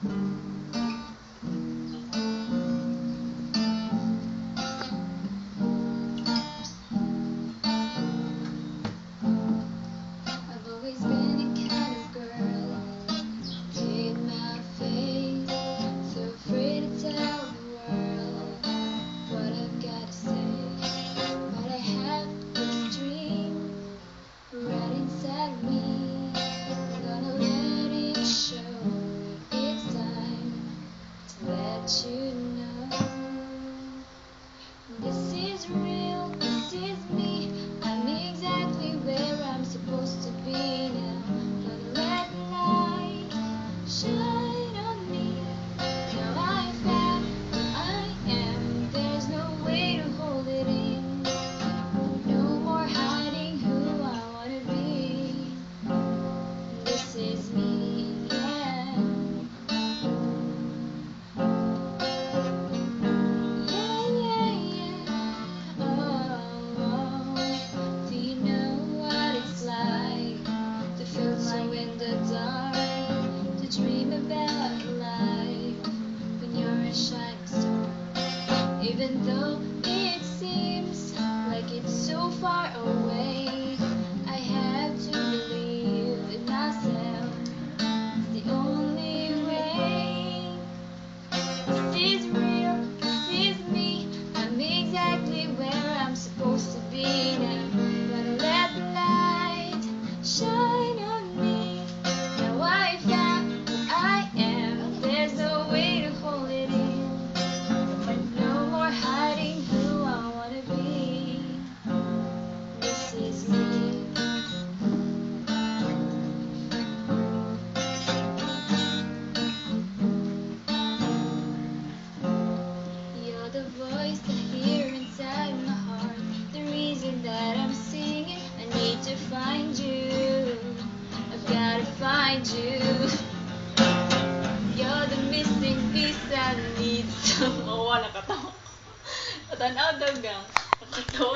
I've always been the kind of girl keep my faith, so afraid to tell the world what I've got to say. But I have this dream right inside of me. Gonna let it show. It's time to let you know. This is real, this is me. I'm exactly where I'm supposed to be now. Gonna let the light shine on me. Now I found who I am. There's no way to hold it in. No more hiding who I wanna be. This is me, yeah. Yeah, yeah, yeah. Oh, do you know what it's like to feel so in the dark? To dream about life when you're a shining star. Even though it seems like it's so far away, I have to believe in myself. It's the only way. This is real, this is me. I'm exactly where I'm supposed to be now. Gonna let the light shine on me. Now I found who I am. There's no way to hold it in. No more hiding who I wanna be. This is me. You're the voice I hear inside my heart. The reason that I'm singing. I need to find you. I've gotta find you. You're the missing piece I need. Mawa nakatawa. Tanaw daw gang. Nakatawa.